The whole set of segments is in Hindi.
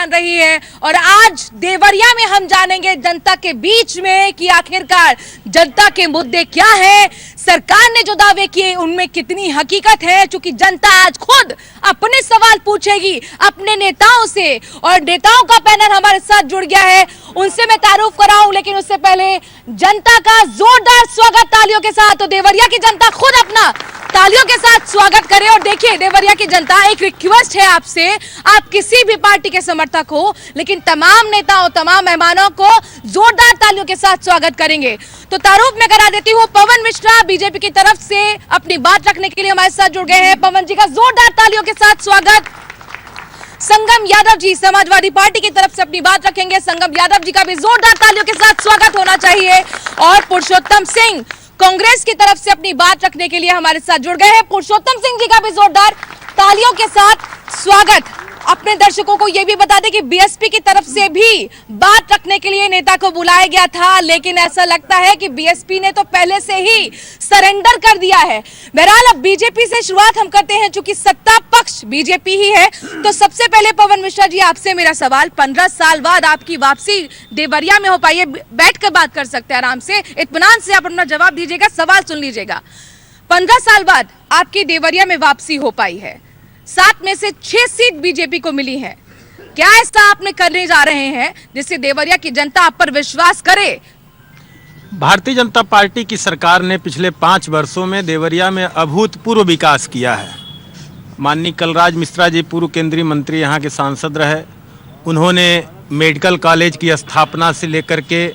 जान रही है और आज देवरिया में हम जानेंगे जनता के बीच में कि आखिरकार जनता के मुद्दे क्या हैं, सरकार ने जो दावे किए उनमें कितनी हकीकत है। क्योंकि जनता आज खुद अपने सवाल पूछेगी अपने नेताओं से और नेताओं का पैनल हमारे साथ जुड़ गया है, उनसे मैं तारुफ कराऊं। लेकिन उससे पहले जनता का जोरदार स्वागत तालियों के साथ, तो देवरिया की जनता खुद अपना तालियों के साथ स्वागत करें। और देखिए देवरिया की जनता, एक रिक्वेस्ट है आपसे, आप किसी भी पार्टी के समर्थक हो लेकिन तमाम नेताओं तमाम मेहमानों को जोरदार तालियों के साथ स्वागत करेंगे। तो तारुफ में करा देती हूँ, पवन मिश्रा बीजेपी की तरफ से अपनी बात रखने के लिए हमारे साथ जुड़ गए हैं। पवन जी का जोरदार तालियों के साथ स्वागत। संगम यादव जी समाजवादी पार्टी की तरफ से अपनी बात रखेंगे, संगम यादव जी का भी जोरदार तालियों के साथ स्वागत होना चाहिए। और पुरुषोत्तम सिंह कांग्रेस की तरफ से अपनी बात रखने के लिए हमारे साथ जुड़ गए हैं, पुरुषोत्तम सिंह जी का भी जोरदार तालियों के साथ स्वागत। अपने दर्शकों को यह भी बता दें कि बीएसपी की तरफ से भी बात रखने के लिए नेता को बुलाया गया था, लेकिन ऐसा लगता है कि बीएसपी ने तो पहले से ही सरेंडर कर दिया है। बहरहाल अब बीजेपी से शुरुआत हम करते हैं, चूंकि सत्ता पक्ष बीजेपी ही है। तो सबसे पहले पवन मिश्रा जी आपसे मेरा सवाल, 15 साल बाद आपकी वापसी देवरिया में हो पाई है, बैठ कर बात कर सकते हैं आराम से, इत्मीनान से आप अपना जवाब दीजिएगा, सवाल सुन लीजिएगा। 15 साल बाद आपकी देवरिया में वापसी हो पाई है, 7 में से 6 सीट बीजेपी को मिली है। क्या ऐसा आपने करने जा रहे हैं जिससे देवरिया की जनता आप पर विश्वास करे? भारतीय जनता पार्टी की सरकार ने पिछले 5 वर्षों में देवरिया में अभूतपूर्व विकास किया है। माननीय कलराज मिश्रा जी पूर्व केंद्रीय मंत्री यहाँ के सांसद रहे, उन्होंने मेडिकल कॉलेज की स्थापना से लेकर के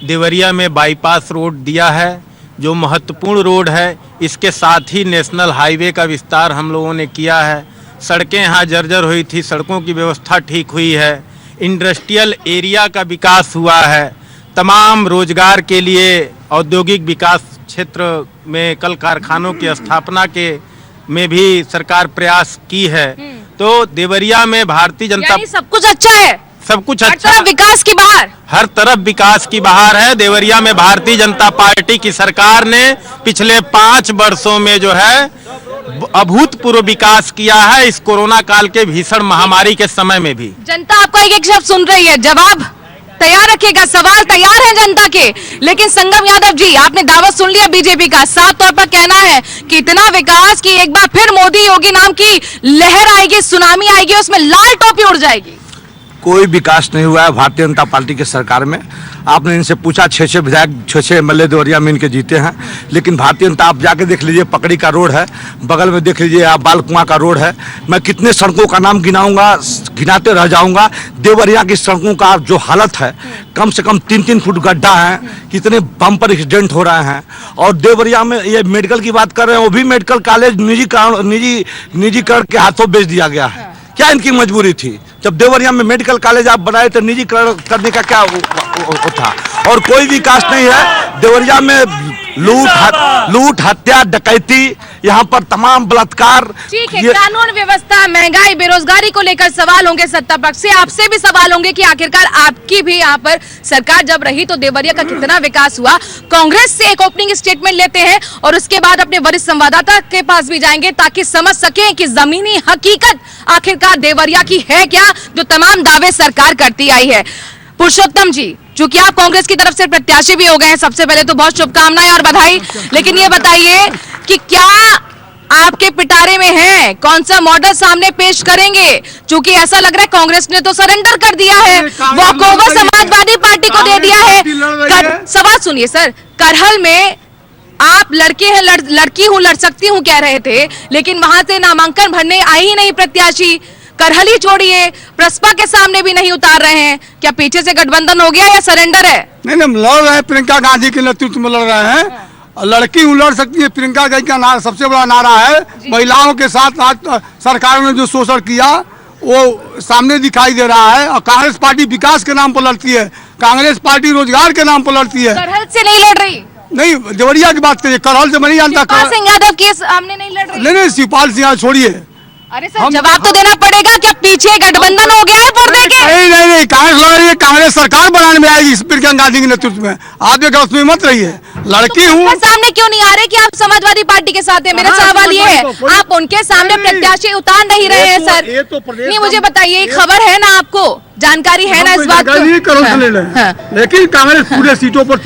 देवरिया में बाईपास रोड दिया है, जो महत्वपूर्ण रोड है। इसके साथ ही नेशनल हाईवे का विस्तार हम लोगों ने किया है। सड़कें यहाँ जर्जर हुई थी, सड़कों की व्यवस्था ठीक हुई है। इंडस्ट्रियल एरिया का विकास हुआ है। तमाम रोजगार के लिए औद्योगिक विकास क्षेत्र में कल कारखानों की स्थापना के में भी सरकार प्रयास की है। तो देवरिया में भारतीय जनता सब कुछ अच्छा है, सब कुछ अच्छा, अच्छा, विकास की बहार, हर तरफ विकास की बहार है। देवरिया में भारतीय जनता पार्टी की सरकार ने पिछले 5 वर्षों में जो है अभूतपूर्व विकास किया है, इस कोरोना काल के भीषण महामारी के समय में भी। जनता आपका एक एक शब्द सुन रही है, जवाब तैयार रखिएगा, सवाल तैयार है जनता के। लेकिन संगम यादव जी, आपने दावत सुन लिया बीजेपी का, साफ तौर पर कहना है कि इतना विकास कि एक बार फिर मोदी योगी नाम की लहर आएगी, सुनामी आएगी, उसमें लाल टोपी उड़ जाएगी। कोई विकास नहीं हुआ है भारतीय जनता पार्टी की सरकार में। आपने इनसे पूछा, 6 विधायक 6 एमएलए देवरिया में इनके जीते हैं, लेकिन भारतीय जनता, आप जाके देख लीजिए, पकड़ी का रोड है, बगल में देख लीजिए आप बालकुआं का रोड है। मैं कितने सड़कों का नाम गिनाऊंगा, गिनाते रह जाऊंगा। देवरिया की सड़कों का जो हालत है, कम से कम 3-3 फुट गड्ढा है, कितने बम्पर एक्सीडेंट हो रहे हैं। और देवरिया में ये मेडिकल की बात कर रहे हैं, वो भी मेडिकल कॉलेज निजीकरण के हाथों बेच दिया गया है। क्या इनकी मजबूरी थी? जब देवरिया में मेडिकल कॉलेज आप बनाए तो निजीकरण करने का क्या था? और कोई विकास नहीं है देवरिया में। लूट हत्या डकैती, यहाँ पर तमाम बलात्कार। ठीक है, कानून व्यवस्था, महंगाई, बेरोजगारी को लेकर सवाल होंगे सत्ता पक्ष से, आपसे भी सवाल होंगे कि आखिरकार आपकी भी यहाँ पर सरकार जब रही तो देवरिया का कितना विकास हुआ। कांग्रेस से एक ओपनिंग स्टेटमेंट लेते हैं और उसके बाद अपने वरिष्ठ संवाददाता के पास भी जाएंगे ताकि समझ सकें कि जमीनी हकीकत आखिरकार देवरिया की है क्या, जो तमाम दावे सरकार करती आई है। पुरुषोत्तम जी, चूंकि आप कांग्रेस की तरफ से प्रत्याशी भी हो गए हैं, सबसे पहले तो बहुत शुभकामनाएं और बधाई। लेकिन ये बताइए कि क्या आपके पिटारे में है, कौन सा मॉडल सामने पेश करेंगे? चूंकि ऐसा लग रहा है कांग्रेस ने तो सरेंडर कर दिया है, वॉकओवर समाजवादी पार्टी को दे दिया है। सवाल सुनिए सर, करहल में आप लड़के हैं, लड़की हूँ, लड़ सकती हूँ कह रहे थे, लेकिन वहां से नामांकन भरने आई ही नहीं प्रत्याशी। करहल ही छोड़िए, प्रसपा के सामने भी नहीं उतार रहे हैं। क्या पीछे से गठबंधन हो गया या सरेंडर है? नहीं, लड़ रहे हैं, प्रियंका गांधी के नेतृत्व में लड़ रहे हैं। लड़की हूँ लड़ सकती है, प्रियंका गांधी का नारा सबसे बड़ा नारा है। महिलाओं के साथ आज सरकार ने जो शोषण किया वो सामने दिखाई दे रहा है। और कांग्रेस पार्टी विकास के नाम पर लड़ती है, कांग्रेस पार्टी रोजगार के नाम पर लड़ती है। करहल से नहीं लड़ रही? नहीं, देवरिया की बात करिए, करहल से मैं नहीं जानता। शिवपाल सिंह यादव के सामने नहीं लड़ रही? नहीं, शिवपाल सिंह छोड़िए। अरे सर, जवाब तो देना पड़ेगा, क्या पीछे गठबंधन हो गया है पर्दे के? नहीं, कांग्रेस लड़ रही ये कांग्रेस सरकार बनाने में आएगी प्रियंका गांधी के नेतृत्व में, आप ये उसमें मत रहिए। लड़की हूँ, सामने क्यों नहीं आ रहे कि आप समाजवादी पार्टी के साथ हैं? मेरा सवाल ये है, आप उनके सामने प्रत्याशी उतार नहीं रहे हैं सर। नहीं, मुझे बताइए, खबर है ना, आपको जानकारी है ना इस बात को? लेकिन कांग्रेस पूरे सीटों पर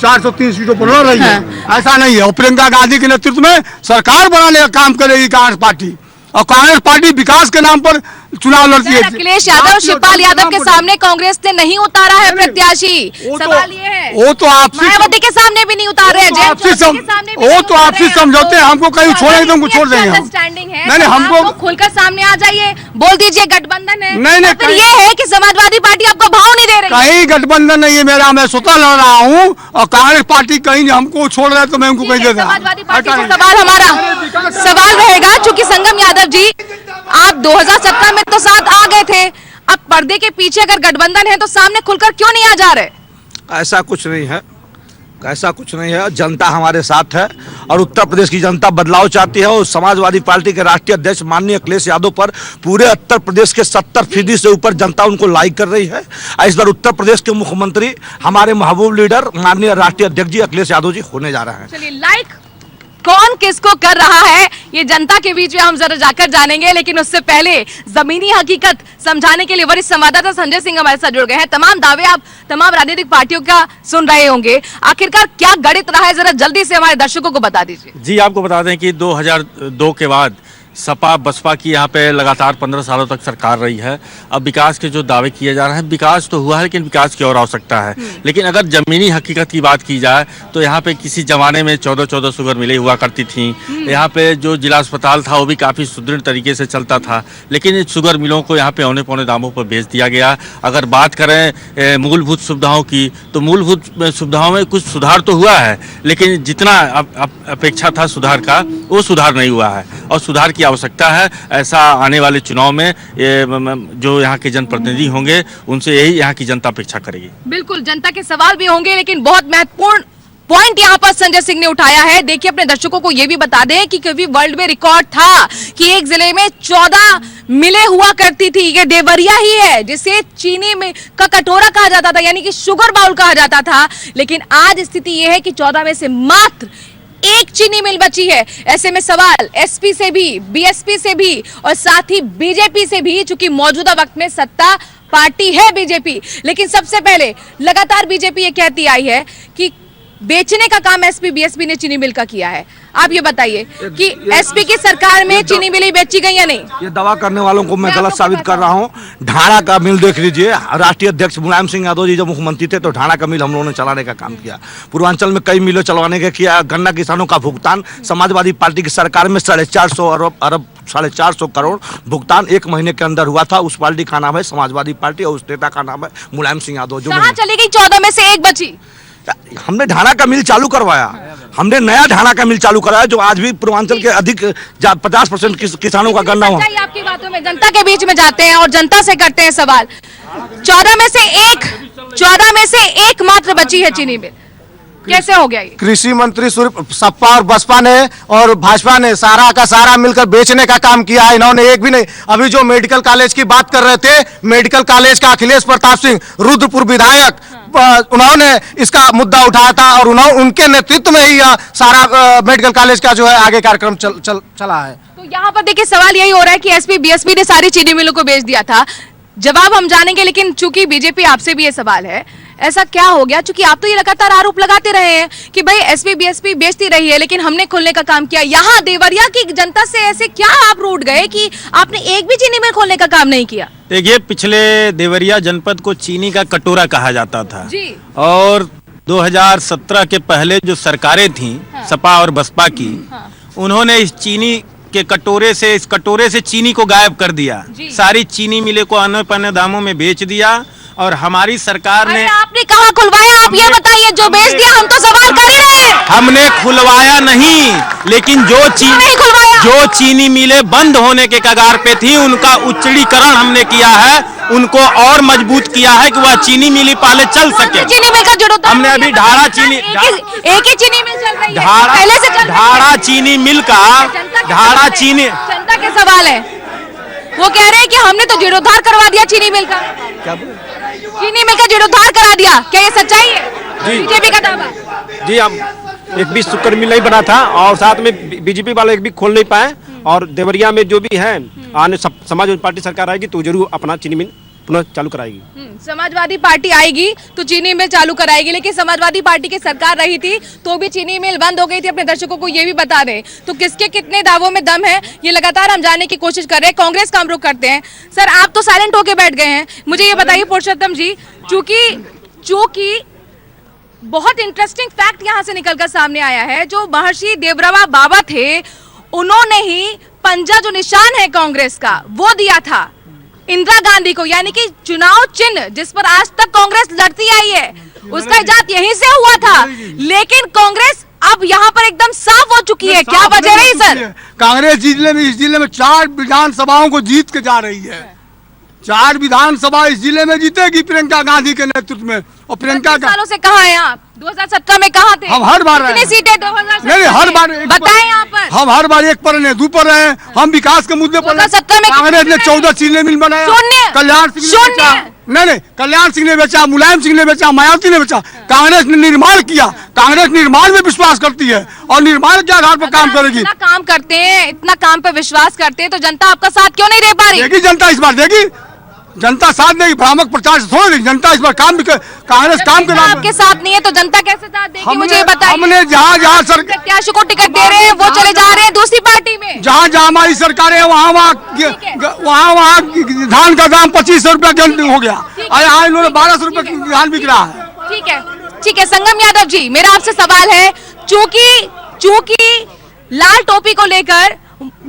403 सीटों पर लड़ रही है, ऐसा नहीं है। और प्रियंका गांधी के नेतृत्व में सरकार बनाने का काम करेगी कांग्रेस पार्टी, और कांग्रेस पार्टी विकास के नाम पर चुनाव लड़ती है। अखिलेश यादव, शिवपाल यादव के सामने कांग्रेस ने नहीं उतारा है प्रत्याशी। सवाल ये है, वो तो आपसे, मायावती के सामने भी नहीं उतार रहे हैं, वो तो आपसे समझौते, हमको कहीं छोड़ेंगे तो हमको छोड़ देंगे। अंडरस्टैंडिंग है, नहीं, हमको खुलकर सामने आ जाइए, बोल दीजिए गठबंधन है। नहीं, फिर ये है कि समाजवादी पार्टी आपको भाव नहीं दे रही। कहीं गठबंधन नहीं है मेरा, मैं स्वतः लड़ रहा हूँ, और कांग्रेस पार्टी कहीं हमको छोड़ रहा है तो मैं उनको कहीं दे दूं। समाजवादी पार्टी से सवाल हमारा सवाल रहेगा, चूंकि संगम यादव जी आप 2017 में तो साथ आ गए थे, अब पर्दे के पीछे अगर गठबंधन है तो सामने खुलकर क्यों नहीं आ जा रहे? ऐसा कुछ नहीं है, ऐसा कुछ नहीं है। जनता हमारे साथ है और उत्तर प्रदेश की जनता बदलाव चाहती है, और समाजवादी पार्टी के राष्ट्रीय अध्यक्ष माननीय अखिलेश यादव पर पूरे उत्तर प्रदेश के 70% से ऊपर जनता उनको लाइक कर रही है। इस बार उत्तर प्रदेश के मुख्यमंत्री हमारे महबूब लीडर माननीय राष्ट्रीय अध्यक्ष जी अखिलेश यादव जी होने जा रहे हैं। चलिए, लाइक कौन किसको कर रहा है ये जनता के बीच में हम जरा जाकर जानेंगे, लेकिन उससे पहले जमीनी हकीकत समझाने के लिए वरिष्ठ संवाददाता संजय सिंह हमारे साथ जुड़ गए हैं। तमाम दावे आप तमाम राजनीतिक पार्टियों का सुन रहे होंगे, आखिरकार क्या गणित रहा है, जरा जल्दी से हमारे दर्शकों को बता दीजिए। जी, आपको बता दें कि 2002 के बाद सपा बसपा की यहाँ पे लगातार 15 सालों तक सरकार रही है। अब विकास के जो दावे किए जा रहे हैं, विकास तो हुआ है, लेकिन विकास की और आवश्यकता है। लेकिन अगर जमीनी हकीकत की बात की जाए तो यहाँ पे किसी जमाने में 14 शुगर मिलें हुआ करती थी। यहाँ पे जो जिला अस्पताल था वो भी काफ़ी सुदृढ़ तरीके से चलता था, लेकिन शुगर मिलों को यहाँ पे औने पौने दामों पर बेच दिया गया। अगर बात करें मूलभूत सुविधाओं की, तो मूलभूत सुविधाओं में कुछ सुधार तो हुआ है, लेकिन जितना अपेक्षा था सुधार का, वो सुधार नहीं हुआ है, और सुधार की आवश्यकता है। ऐसा आने वाले चुनाव में जो यहाँ के जनप्रतिनिधि होंगे उनसे यही यहाँ की जनता अपेक्षा करेगी। बिल्कुल, जनता के सवाल भी होंगे, लेकिन बहुत महत्वपूर्ण पॉइंट यहाँ पर संजय सिंह ने उठाया है। देखिए, अपने दर्शकों को ये भी बता दें कि कभी वर्ल्ड में रिकॉर्ड था कि एक जिले में 14 मिले हुआ करती थी। ये देवरिया ही है जिसे चीनी में का कटोरा कहा जाता था, यानी कि शुगर बाउल कहा जाता था। लेकिन आज स्थिति ये है कि 14 में से मात्र एक चीनी मिल बची है। ऐसे में सवाल एसपी से भी, बीएसपी से भी, और साथ ही बीजेपी से भी, चूंकि मौजूदा वक्त में सत्ता पार्टी है बीजेपी। लेकिन सबसे पहले लगातार बीजेपी ये कहती आई है कि बेचने का काम एसपी बीएसपी ने चीनी मिल का किया है। आप ये बताइए कि एसपी की सरकार में चीनी मिल बेची गई या नहीं? ये दावा करने वालों को मैं गलत साबित कर रहा हूँ। ढाणा का मिल देख लीजिए, राष्ट्रीय अध्यक्ष मुलायम सिंह यादव जी जब मुख्यमंत्री थे तो ढाणा का मिल हम लोगों ने चलाने का काम किया। पूर्वांचल में कई मिलों चलवाने का किया। गन्ना किसानों का भुगतान समाजवादी पार्टी की सरकार में 450 करोड़ भुगतान एक महीने के अंदर हुआ था। उस पार्टी का नाम है समाजवादी पार्टी और उस नेता का नाम है मुलायम सिंह यादव। जो कहाँ चली गई 14 में से एक बची? हमने ढाणा का मिल चालू करवाया, हमने नया ढाणा का मिल चालू कराया जो आज भी पूर्वांचल के अधिक 50% किसानों का गन्ना हुआ। आपकी बातों में जनता के बीच में जाते हैं और जनता से करते हैं सवाल। 14 में से एक मात्र बची है चीनी मिल, कैसे हो गया ये? कृषि मंत्री सपा और बसपा ने और भाजपा ने सारा का सारा मिलकर बेचने का काम किया है। इन्होंने एक भी नहीं। अभी जो मेडिकल कॉलेज की बात कर रहे थे, मेडिकल कॉलेज का अखिलेश प्रताप सिंह रुद्रपुर विधायक, उन्होंने इसका मुद्दा उठाया था और उनके नेतृत्व में ही सारा मेडिकल कॉलेज का जो है आगे कार्यक्रम चला है। तो यहाँ पर देखिए, सवाल यही हो रहा है कि एसपी बीएसपी ने सारी चीनी मिलों को बेच दिया था। जवाब हम जानेंगे, लेकिन चूंकि बीजेपी आपसे भी ये सवाल है, ऐसा क्या हो गया? चूंकि आप तो ये लगातार आरोप लगाते रहे हैं कि भाई एसपी बीएसपी बेचती रही है, लेकिन हमने खोलने का काम किया। यहाँ देवरिया की जनता से ऐसे क्या आप रूठ गए कि आपने एक भी चीनी मिल खोलने का काम नहीं किया? देखिए, पिछले देवरिया जनपद को चीनी का कटोरा कहा जाता था जी। और 2017 के पहले जो सरकारें थीं, सपा और बसपा की, उन्होंने इस चीनी के कटोरे से, इस कटोरे से चीनी को गायब कर दिया। सारी चीनी मिले को आने पन्ने दामों में बेच दिया। और हमारी सरकार ने, आपने कहाँ खुलवाया? आप ये बताइए, जो बेच दिया हम तो सवाल कर ही रहे हैं। हमने खुलवाया नहीं, लेकिन जो चीनी मिलें बंद होने के कगार पे थी, उनका उच्चीकरण हमने किया है, उनको और मजबूत किया है कि वह चीनी मिली पहले चल सके। चीनी मिल का जुड़ो, हमने अभी ढाणा चीनी, एक ही चीनी मिल चल रही है, पहले से ढाणा चीनी मिल का, ढाणा चीनी, जनता के सवाल है। वो कह रहे हैं कि हमने तो जीर्णोद्धार करवा दिया चीनी मिल का। क्या चीनी मिल का जीर्णोद्धार करा दिया, क्या ये सच्चाई है? जी। बीजेपी का दावा। जी, हम एक भी शुक्र मिल नहीं बना था और साथ में बीजेपी वाले एक भी खोल नहीं पाए। और देवरिया में जो भी है आने समाजवादी पार्टी सरकार आएगी तो जरूर अपना चीनी मिल पुनः चालू कराएगी। समाजवादी पार्टी आएगी तो चीनी मिल चालू कराएगी, लेकिन समाजवादी पार्टी की सरकार रही थी तो भी चीनी मिल बंद हो गई थी। अपने दर्शकों को ये भी बता दें, तो किसके कितने दावों में दम है ये लगातार हम जानने की कोशिश कर रहे हैं। कांग्रेस का हम रुख करते हैं। सर, आप तो साइलेंट होके बैठ गए हैं, मुझे ये बताइए पुरुषोत्तम जी, चूंकि बहुत इंटरेस्टिंग फैक्ट यहाँ से निकलकर सामने आया है, जो महर्षि देवरवा बाबा थे उन्होंने ही पंजा जो निशान है कांग्रेस का वो दिया था इंदिरा गांधी को, यानी कि चुनाव चिन्ह जिस पर आज तक कांग्रेस लड़ती आई है उसका इजाद यहीं से हुआ था। लेकिन कांग्रेस अब यहाँ पर एकदम साफ हो चुकी है, क्या वजह रही सर? कांग्रेस इस जिले में 4 विधानसभाओं को जीत के जा रही है। 4 विधानसभा इस जिले में जीतेगी प्रियंका गांधी के नेतृत्व में। और प्रियंका सालों से कहाँ हैं आप? 2017 में कहाँ थे? हम हर बार कितनी सीटें 2017 नहीं, हर बार बताएं यहाँ पर। हम हर बार एक पर रहे, 2 पर रहे। हम विकास के मुद्दे पर 2017 में कांग्रेस ने 14 चीनी मिल बनाया। शून्य। कल्याण सिंह ने बेचा, नहीं, कल्याण सिंह ने बेचा, मुलायम सिंह ने बेचा, मायावती ने बेचा। कांग्रेस ने निर्माण किया। कांग्रेस निर्माण में विश्वास करती है और निर्माण के आधार पर काम करेगी। इतना काम करते हैं, इतना काम पर विश्वास करते हैं, तो जनता आपका साथ क्यों नहीं दे पा रही? देगी जनता इस बार, देगी जनता साथ देगी। भ्रामक प्रचार से थोड़ी जनता इस बार काम भी कांग्रेस काम के नाम आपके साथ नहीं है तो जनता कैसे साथ देगी? मुझे बताइए। हमने जहाँ प्रत्याशी को टिकट दे रहे हैं वो चले जा रहे हैं दूसरी पार्टी में। जहाँ हमारी सरकारें वहाँ धान का दाम 2500 रुपया हो गया और यहाँ इन्होंने 1200 रुपये धान बिक रहा है। ठीक है संगम यादव जी, मेरा आपसे सवाल है, चूंकि लाल टोपी को लेकर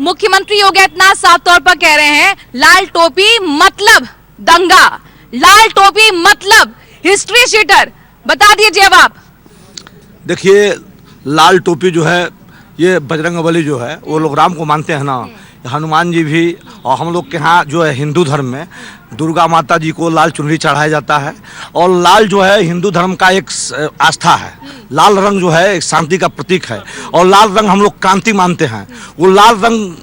मुख्यमंत्री योगी आदित्यनाथ साफ तौर पर कह रहे हैं लाल टोपी मतलब दंगा, लाल टोपी मतलब हिस्ट्री शीटर, बता दीजिए अब आप। देखिए, लाल टोपी जो है ये बजरंगबली जो है वो लोग राम को मानते हैं ना, हनुमान जी भी। और हम लोग के यहाँ जो है हिंदू धर्म में दुर्गा माता जी को लाल चुनरी चढ़ाया जाता है। और लाल जो है हिंदू धर्म का एक आस्था है। लाल रंग जो है एक शांति का प्रतीक है और लाल रंग हम लोग क्रांति मानते हैं। वो लाल रंग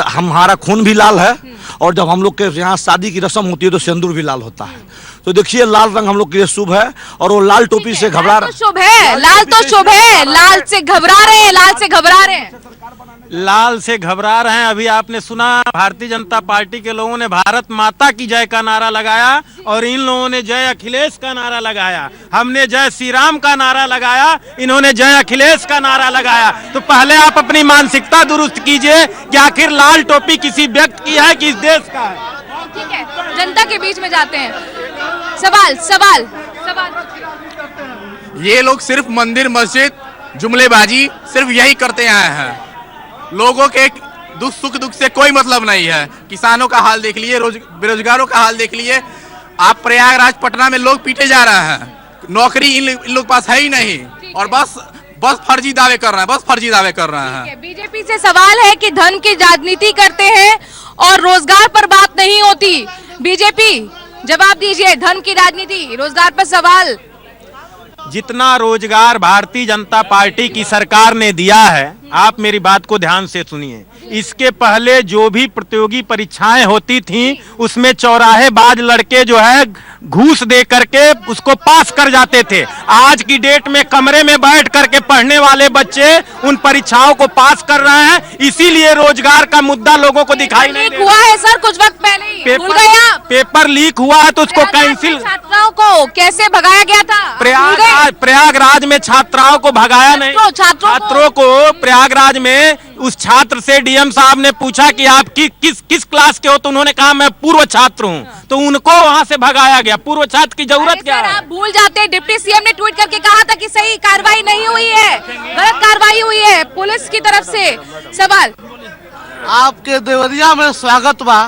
हमारा खून भी लाल है और जब हम लोग के यहाँ शादी की रस्म होती है तो सिंदूर भी लाल होता है। तो देखिए, लाल रंग हम लोग के लिए शुभ है और वो लाल टोपी से घबरा रहे हैं। शुभ है, लाल तो शुभ है, लाल से घबरा रहे हैं, लाल से घबरा रहे हैं, लाल से घबरा रहे हैं। अभी आपने सुना भारतीय जनता पार्टी के लोगों ने भारत माता की जय का नारा लगाया और इन लोगों ने जय अखिलेश का नारा लगाया। हमने जय श्री राम का नारा लगाया, इन्होंने जय अखिलेश का नारा लगाया। तो पहले आप अपनी मानसिकता दुरुस्त कीजिए कि आखिर लाल टोपी किसी व्यक्ति की है कि इस देश का है। ठीक है, जनता के बीच में जाते हैं। सवाल ये लोग सिर्फ मंदिर मस्जिद जुमलेबाजी सिर्फ यही करते आए हैं। लोगों के दुख से कोई मतलब नहीं है। किसानों का हाल देख लिए, बेरोजगारों का हाल देख लिए। आप प्रयागराज पटना में लोग पीटे जा रहे हैं, नौकरी इन लोग पास है ही नहीं और बस फर्जी दावे कर रहे हैं। बीजेपी से सवाल है कि धन की राजनीति करते हैं और रोजगार पर बात नहीं होती। बीजेपी जवाब दीजिए, धन की राजनीति, रोजगार पर सवाल। जितना रोजगार भारतीय जनता पार्टी की सरकार ने दिया है, आप मेरी बात को ध्यान से सुनिए, इसके पहले जो भी प्रतियोगी परीक्षाएं होती थीं उसमें चौराहेबाज लड़के जो है घूस दे करके उसको पास कर जाते थे। आज की डेट में कमरे में बैठ करके पढ़ने वाले बच्चे उन परीक्षाओं को पास कर रहे हैं। इसीलिए रोजगार का मुद्दा लोगोग को दिखाई नहीं हुआ है सर कुछ वक्त पहले ही। भूल गए आप? पेपर लीक हुआ है तो उसको कैंसिल। छात्राओं को कैसे भगाया गया था? प्रयागराज में छात्राओं को भगाया नहीं, छात्रों को प्रयागराज में उस छात्र से डीएम साहब ने पूछा कि आप किस क्लास के हो, तो उन्होंने कहा मैं पूर्व छात्र हूं, तो उनको वहां से भगाया गया। पूर्व छात्र की जरूरत क्या है? आप भूल जाते हैं, डिप्टी सीएम ने ट्वीट करके कहा था कि सही कार्रवाई नहीं हुई है, गलत कार्रवाई हुई है पुलिस की तरफ से। सवाल आपके देवरिया में स्वागत बा,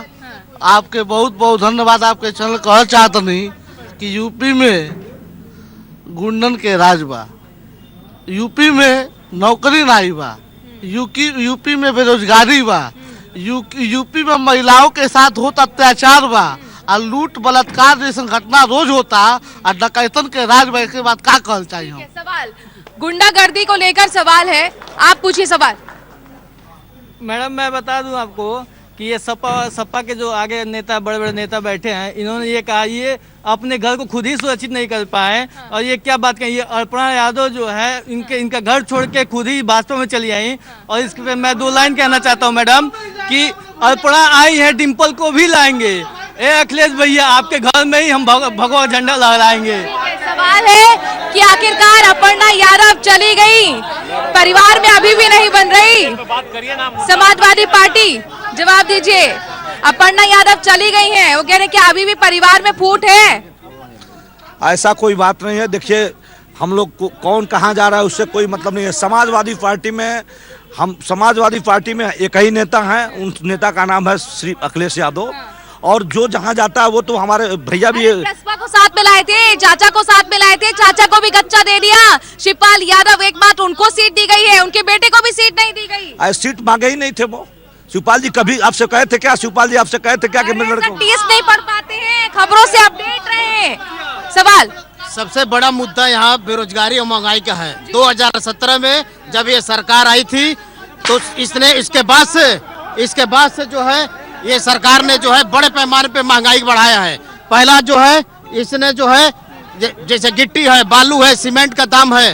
आपके बहुत बहुत धन्यवाद। आपके चैनल कह चाहत नहीं कि यूपी में गुंडन के राज बा, यूपी में नौकरी नहीं बा, यूपी में बेरोजगारी बा, यूपी में महिलाओं के साथ होता अत्याचार बा और लूट बलात्कार जैसा घटना रोज होता और डकैतन के राज बा। इसके बाद क्या कहना चाहिए हम? सवाल गुंडागर्दी को लेकर सवाल है, आप पूछिए सवाल। मैडम मैं बता दूं आपको कि ये सपा के जो आगे नेता बड़े बड़े नेता बैठे हैं, इन्होंने ये कहा ये अपने घर को खुद ही सुरक्षित नहीं कर पाए। और ये क्या बात कही, ये अर्पणा यादव जो है इनका घर छोड़ के खुद ही भाजपा में चली आई। और इस पे मैं 2 लाइन कहना चाहता हूँ मैडम कि अर्पणा आई है, डिम्पल को भी लाएंगे। ए अखिलेश भैया, आपके घर में ही हम भगवा झंडा लहराएंगे। सवाल है कि आखिरकार अपर्णा यादव चली गई, परिवार में अभी भी नहीं बन रही समाजवादी पार्टी, जवाब दीजिए। अपर्णा यादव चली गई हैं, वो कह रहे हैं कि अभी भी परिवार में फूट है। ऐसा कोई बात नहीं है। देखिए, हम लोग को कौन कहाँ जा रहा है उससे कोई मतलब नहीं है। समाजवादी पार्टी में एक ही नेता हैं, उन नेता का नाम है श्री अखिलेश यादव। और जो जहाँ जाता है वो तो हमारे भैया भी बसपा को साथ में लाए थे, चाचा को साथ में लाए थे, चाचा को भी गच्चा दे दिया। शिवपाल यादव, एक बात उनको सीट दी गई है, उनके बेटे को भी सीट नहीं दी गई। सीट मांगे ही नहीं थे वो। शिवपाल जी कभी आपसे कहे थे क्या? शिवपाल जी आपसे कहे थे क्या कि मेरे लड़के नहीं पढ़ पाते हैं, खबरों से अपडेट रहे। सवाल, सबसे बड़ा मुद्दा यहाँ बेरोजगारी और महंगाई का है। 2017 में जब ये सरकार आई थी तो इसके बाद से जो है ये सरकार ने जो है बड़े पैमाने पे महंगाई बढ़ाया है। पहला जो है इसने जो है जैसे गिट्टी है, बालू है, सीमेंट का दाम है,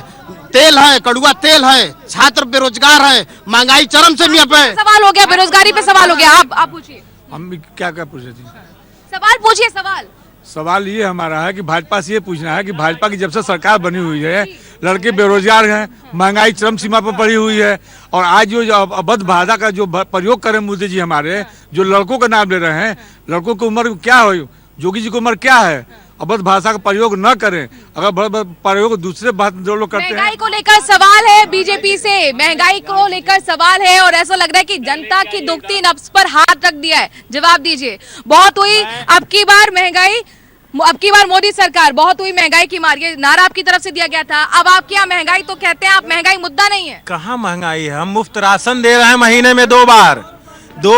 तेल है, कड़ुआ तेल है, छात्र बेरोजगार है, महंगाई चरम से पे। सवाल हो गया, बेरोजगारी पे सवाल हो गया। आप पूछिए। हम भी क्या पूछे थे? सवाल पूछिए। सवाल ये हमारा है कि भाजपा से ये पूछना है कि भाजपा की जब से सरकार बनी हुई है, लड़के बेरोजगार हैं, महंगाई चरम सीमा पर पड़ी हुई है, और आज जो अवध भाषा का जो प्रयोग कर रहे हैं मोदी जी हमारे, जो लड़कों का नाम ले रहे हैं, लड़कों की उम्र क्या हो, जोगी जी की उम्र क्या है, अवध भाषा का प्रयोग न करें। अगर प्रयोग दूसरे बात जो लोग करते हैं। महंगाई को लेकर सवाल है बीजेपी से, महंगाई को लेकर सवाल है और ऐसा लग रहा है कि जनता की दुखती नब्ज पर हाथ रख दिया है। जवाब दीजिए। बहुत हुई अब की बार मोदी सरकार, बहुत हुई महंगाई की मार, ये नारा आपकी तरफ से दिया गया था। अब आपके यहाँ महंगाई तो कहते हैं आप, महंगाई मुद्दा नहीं है। कहाँ महंगाई है? हम मुफ्त राशन दे रहे हैं, महीने में 2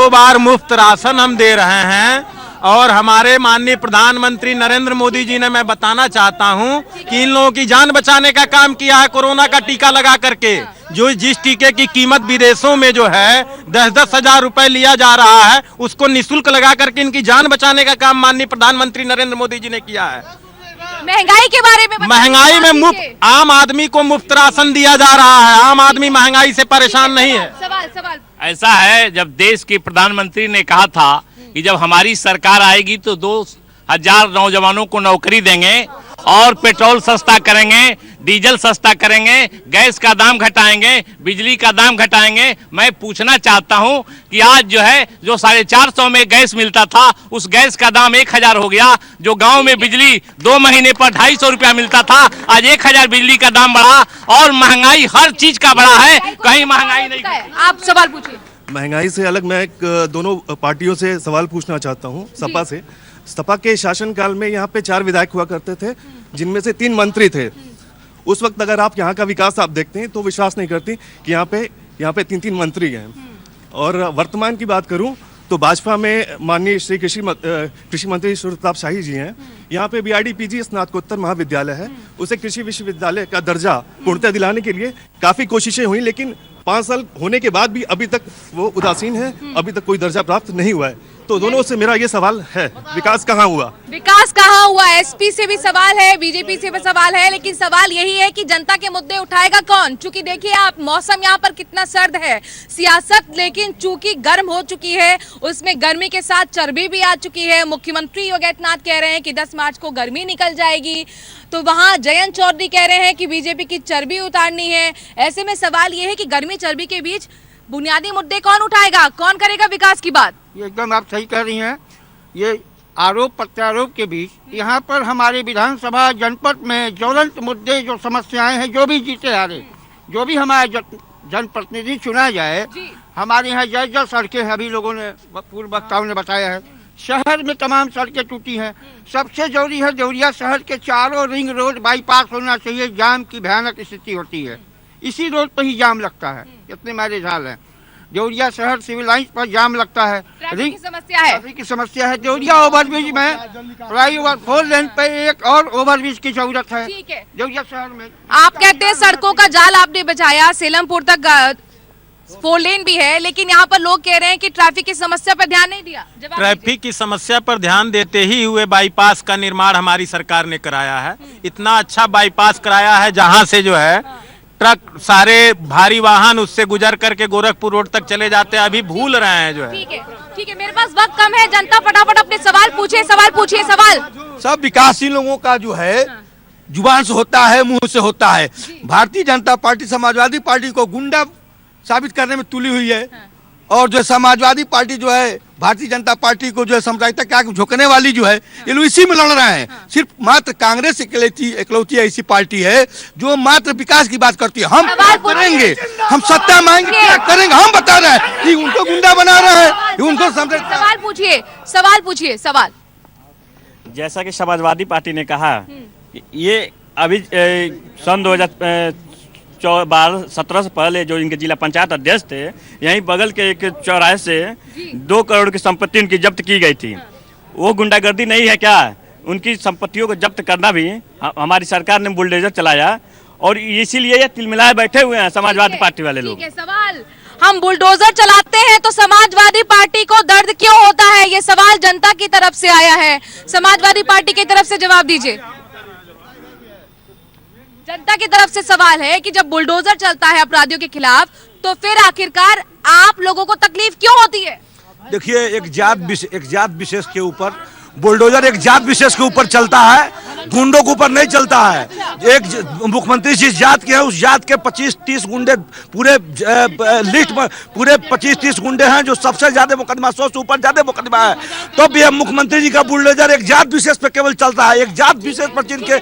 बार मुफ्त राशन हम दे रहे हैं। और हमारे माननीय प्रधानमंत्री नरेंद्र मोदी जी ने, मैं बताना चाहता हूं कि इन लोगों की जान बचाने का काम किया है कोरोना का टीका लगा करके। जो जिस टीके की कीमत विदेशों में जो है 10-10 हजार रुपए लिया जा रहा है, उसको निःशुल्क लगा करके इनकी जान बचाने का काम माननीय प्रधानमंत्री नरेंद्र मोदी जी ने किया है। महंगाई के बारे में, महंगाई में मुफ्त आम आदमी को मुफ्त राशन दिया जा रहा है। आम आदमी महंगाई से परेशान नहीं है। सवाल ऐसा है, जब देश के प्रधानमंत्री ने कहा था कि जब हमारी सरकार आएगी तो 2000 नौजवानों को नौकरी देंगे और पेट्रोल सस्ता करेंगे, डीजल सस्ता करेंगे, गैस का दाम घटाएंगे, बिजली का दाम घटाएंगे। मैं पूछना चाहता हूं कि आज जो है जो 450 में गैस मिलता था, उस गैस का दाम 1000 हो गया। जो गांव में बिजली 2 महीने पर 250 रुपया मिलता था, आज 1000 बिजली का दाम बढ़ा। और महंगाई हर चीज का बढ़ा है, कहीं महंगाई नहीं। आप सवाल पूछिए। महंगाई से अलग मैं दोनों पार्टियों से सवाल पूछना चाहता हूं। सपा से, सपा के शासनकाल में यहाँ पे 4 विधायक हुआ करते थे, जिनमें से 3 मंत्री थे। उस वक्त अगर आप यहाँ का विकास आप देखते हैं तो विश्वास नहीं करती कि यहाँ पे 3-3 मंत्री हैं। और वर्तमान की बात करूँ तो भाजपा में माननीय श्री कृषि मंत्री सूर्य प्रताप शाही जी हैं। यहाँ पे BID-PG स्नातकोत्तर महाविद्यालय है, उसे कृषि विश्वविद्यालय का दर्जा पूर्णतः दिलाने के लिए काफी कोशिशें हुई, लेकिन 5 साल होने के बाद भी अभी तक वो उदासीन है, अभी तक कोई दर्जा प्राप्त नहीं हुआ है। तो दोनों से मेरा ये सवाल है, विकास कहाँ हुआ? विकास कहाँ हुआ? एसपी से भी सवाल है, बीजेपी से भी सवाल है, लेकिन सवाल यही है कि जनता के मुद्दे उठाएगा कौन? चूंकि देखिए आप, मौसम यहाँ पर कितना सर्द है, सियासत लेकिन चूंकि गर्म हो चुकी है, उसमें गर्मी के साथ चर्बी भी आ चुकी है। मुख्यमंत्री योगी आदित्यनाथ कह रहे हैं कि 10 मार्च को गर्मी निकल जाएगी, तो वहाँ जयंत चौधरी कह रहे हैं कि बीजेपी की चर्बी उतारनी है। ऐसे में सवाल ये है कि गर्मी चर्बी के बीच बुनियादी मुद्दे कौन उठाएगा, कौन करेगा विकास की बात? ये एकदम आप सही कह रही हैं। ये आरोप प्रत्यारोप के बीच यहाँ पर हमारे विधानसभा जनपद में ज्वलंत मुद्दे, जो समस्याएं हैं, जो भी जीते आ रहे, जो भी हमारा जनप्रतिनिधि चुना जाए, हमारे यहाँ जर्जर सड़कें हैं, अभी लोगों ने, पूर्व वक्ताओं ने बताया है। शहर में तमाम सड़कें टूटी हैं। सबसे जरूरी है देवरिया शहर के चारों रिंग रोड बाईपास होना चाहिए। जाम की भयानक स्थिति होती है, इसी रोड पर ही जाम लगता है। इतने मारे झाल हैं। देवरिया शहर सिविल लाइंस पर जाम लगता है, ट्रैफिक की समस्या है। देवरिया ओवरब्रिज में फ्लाईओवर 4 लेन पे एक और ओवरब्रिज की जरूरत है देवरिया शहर में। आप कहते हैं सड़कों का जाल आपने बचाया, सेलमपुर तक 4 लेन भी है, लेकिन यहाँ पर लोग कह रहे हैं कि ट्रैफिक की समस्या पर ध्यान नहीं दिया। जवाब ट्रैफिक की समस्या पर ध्यान देते ही हुए बाईपास का निर्माण हमारी सरकार ने कराया है। इतना अच्छा बाईपास कराया है जहां से जो है ट्रक सारे भारी वाहन उससे गुजर करके गोरखपुर रोड तक चले जाते हैं। अभी भूल रहे हैं जो है। ठीक है, मेरे पास वक्त कम है, जनता फटाफट अपने सवाल पूछिए। सवाल। सब विकासशील लोगों का जो है जुबान से होता है, मुंह से होता है। भारतीय जनता पार्टी समाजवादी पार्टी को गुंडा साबित करने में तुली हुई है, और जो समाजवादी पार्टी जो है भारतीय जनता पार्टी को जो है साम्राज्यता के आगे झुकने वाली जो है, ये लोग इसी में लड़ रहे हैं। सिर्फ मात्र कांग्रेस इकलौती ऐसी पार्टी है जो मात्र विकास की बात करती है। हम करेंगे, हम सत्ता मांगे, क्या करेंगे हम बता रहे हैं कि उनको गुंडा बना रहे हैं, उनको सवाल पूछिए। जैसा कि समाजवादी पार्टी ने कहा, ये अभी सन 2017 से पहले जो इनके जिला पंचायत अध्यक्ष थे, यहीं बगल के एक चौराहे से 2 करोड़ की संपत्ति उनकी जब्त की गई थी। वो गुंडागर्दी नहीं है क्या? उनकी संपत्तियों को जब्त करना भी हमारी सरकार ने बुलडोजर चलाया, और इसीलिए ये तिलमिलाए बैठे हुए हैं समाजवादी पार्टी वाले लोग। सवाल, हम बुलडोजर चलाते हैं तो समाजवादी पार्टी को दर्द क्यों होता है? ये सवाल जनता की तरफ से आया है। समाजवादी पार्टी की तरफ से जवाब दीजिए। जनता की तरफ से सवाल है कि जब बुलडोजर चलता है अपराधियों के खिलाफ, तो फिर आखिरकार आप लोगों को तकलीफ क्यों होती है? देखिए, एक जात विशेष के ऊपर बुलडोजर एक जात विशेष के ऊपर चलता है, गुंडों के ऊपर नहीं चलता है। एक मुख्यमंत्री जिस जात के है, उस जात के 25-30 गुंडे पूरे लिस्ट में पूरे 25-30 गुंडे हैं जो सबसे ज्यादा मुकदमा, 100 से ऊपर ज्यादा मुकदमा है। तो भी मुख्यमंत्री जी का बुलडोजर एक जात विशेष पे केवल चलता है, एक जात विशेष पर जिनके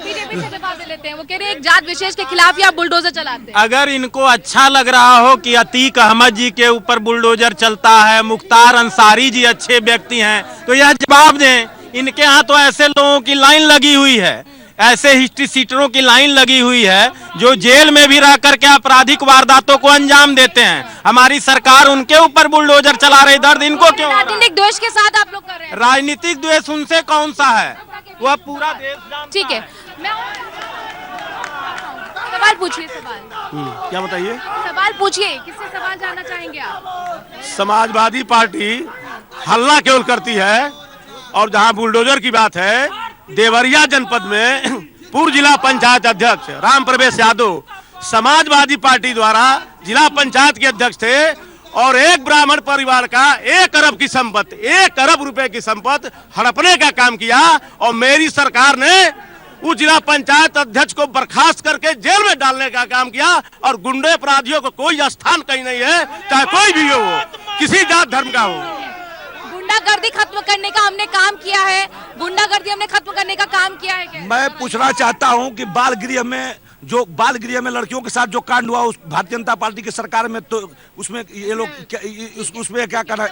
वो कह रहे हैं एक जात विशेष के खिलाफ ही आप बुलडोजर चलाते हैं। अगर इनको अच्छा लग रहा हो कि अतीक अहमद जी के ऊपर बुलडोजर चलता है, मुख्तार अंसारी जी अच्छे व्यक्ति हैं, तो यह जवाब दें। इनके यहाँ तो ऐसे लोगों की लाइन लगी हुई है, ऐसे हिस्ट्री सीटरों की लाइन लगी हुई है जो जेल में भी रह करके आपराधिक वारदातों को अंजाम देते हैं। हमारी सरकार उनके ऊपर बुलडोजर चला रही। दर्द इनको क्यों? राजनीतिक द्वेष के साथ आप लोग कर रहे हैं। राजनीतिक द्वेष उनसे कौन सा है? वह पूरा देश जानता। ठीक है, सवाल पूछिए। क्या बताइए? सवाल पूछिए, किससे सवाल जानना चाहेंगे आप? समाजवादी पार्टी हल्ला केवल करती है, और जहां बुलडोजर की बात है, देवरिया जनपद में पूर्व जिला पंचायत अध्यक्ष राम प्रवेश यादव समाजवादी पार्टी द्वारा जिला पंचायत के अध्यक्ष थे, और एक ब्राह्मण परिवार का 1 अरब की संपत्ति, 1 अरब रुपए की संपत्ति हड़पने का काम किया, और मेरी सरकार ने उस जिला पंचायत अध्यक्ष को बर्खास्त करके जेल में डालने का काम किया। और गुंडे अपराधियों को कोई स्थान कहीं नहीं है, चाहे कोई भी हो, किसी जात धर्म का हो। गुंडागर्दी खत्म करने का हमने काम किया है, गुंडागर्दी हमने खत्म करने का काम किया है क्या? मैं पूछना चाहता हूं कि बाल गृह में लड़कियों के साथ जो कांड हुआ उस भारतीय जनता पार्टी की सरकार में, तो उसमें ये लोग उसमें क्या करना?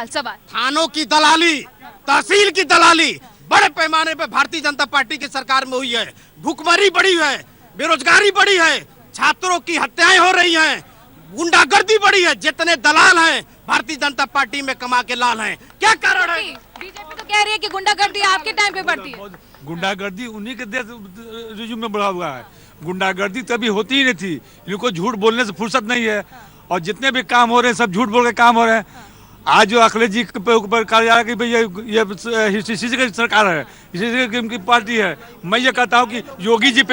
सवाल। थानों की दलाली, तहसील की दलाली बड़े पैमाने पे भारतीय जनता पार्टी की सरकार में हुई है। भुखमरी बढ़ी है, बेरोजगारी बढ़ी है, छात्रों की हत्याएं हो रही हैं, गुंडागर्दी बढ़ी है। जितने दलाल हैं भारतीय जनता पार्टी में कमा के लाल हैं। क्या कारण है? बीजेपी तो कह रही है कि गुंडागर्दी आपके टाइम पे बढ़ती है। गुंडागर्दी उन्हीं के देश रिज्यूम में बढ़ा हुआ है। गुंडागर्दी तभी होती ही नहीं थी। इनको झूठ बोलने से फुर्सत नहीं है, और जितने भी काम हो रहे हैं सब झूठ बोल के काम हो रहे हैं। आज जो अखिलेश जी के ऊपर कहा जा रहा है कि भाई ये इसी की सरकार है, इसी की उनकी पार्टी है। मैं ये कहता हूँ कि योगी जी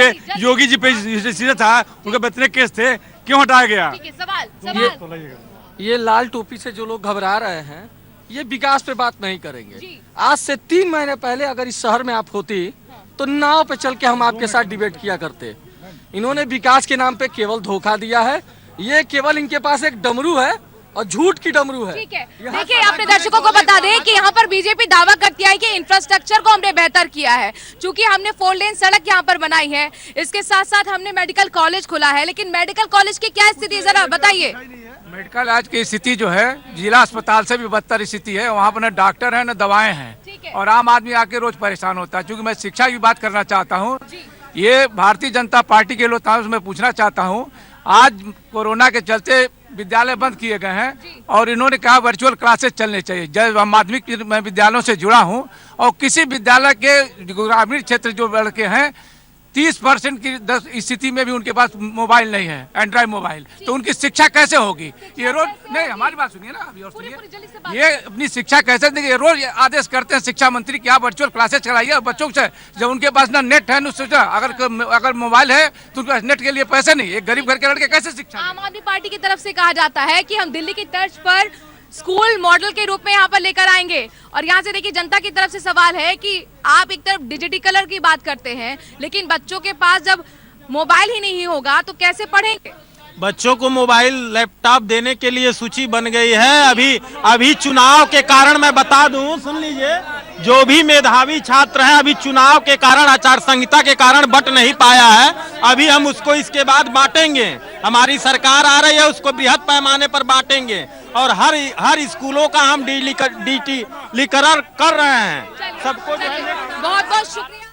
पे सीधे था, उनके कितने केस थे, क्यों हटाया गया? सवाल। ये लाल टोपी से जो लोग घबरा रहे हैं, ये विकास पे बात नहीं करेंगे। आज से 3 महीने पहले अगर इस शहर में आप होती तो नाव पे चल के हम आपके साथ डिबेट किया करते। इन्होंने विकास के नाम पे केवल धोखा दिया है। ये केवल इनके पास एक डमरू है, और झूठ की डमरू है। ठीक है, देखिए अपने दर्शकों को बता दें कि यहाँ पर बीजेपी दावा करती है कि इंफ्रास्ट्रक्चर को हमने बेहतर किया है, क्योंकि हमने 4 लेन सड़क यहाँ पर बनाई है। इसके साथ साथ हमने मेडिकल कॉलेज खोला है, लेकिन मेडिकल कॉलेज की क्या स्थिति है, जरा बताइए। मेडिकल आज की स्थिति जो है जिला अस्पताल से भी बदतर स्थिति है। वहाँ पर न डॉक्टर है न दवाएं हैं, और आम आदमी आके रोज परेशान होता है। क्योंकि मैं शिक्षा की बात करना चाहता हूँ, ये भारतीय जनता पार्टी के लोग मैं पूछना चाहता हूँ, आज कोरोना के चलते विद्यालय बंद किए गए हैं, और इन्होंने कहा वर्चुअल क्लासेस चलने चाहिए। जब माध्यमिक विद्यालयों से जुड़ा हूं, और किसी विद्यालय के ग्रामीण क्षेत्र जो लड़के हैं 30% की स्थिति में भी उनके पास मोबाइल नहीं है, एंड्रॉइड मोबाइल, तो उनकी शिक्षा कैसे होगी? ये रोज नहीं, हमारी बात सुनिए ना अभी और सुनिए, ये अपनी शिक्षा कैसे देंगे? ये रोज आदेश करते हैं शिक्षा मंत्री कि आप वर्चुअल क्लासेस चलाइए और बच्चों से, जब उनके पास ना नेट है ना अगर मोबाइल है तो उनके पास नेट के लिए पैसे नहीं, एक गरीब घर के लड़के कैसे शिक्षा? आम आदमी पार्टी की तरफ से कहा जाता है कि हम दिल्ली की तर्ज पर स्कूल मॉडल के रूप में यहाँ पर लेकर आएंगे। और यहाँ से देखिए जनता की तरफ से सवाल है कि आप एक तरफ डिजिटल की बात करते हैं, लेकिन बच्चों के पास जब मोबाइल ही नहीं होगा तो कैसे पढ़ेंगे? बच्चों को मोबाइल लैपटॉप देने के लिए सूची बन गई है। अभी चुनाव के कारण मैं बता दूं, सुन लीजिए, जो भी मेधावी छात्र हैं अभी चुनाव के कारण, आचार संहिता के कारण बट नहीं पाया है, अभी हम उसको इसके बाद बांटेंगे। हमारी सरकार आ रही है, उसको बृहद पैमाने पर बांटेंगे और हर स्कूलों का हम डिजिटलीकरण कर रहे हैं। सबको बहुत बहुत शुक्रिया।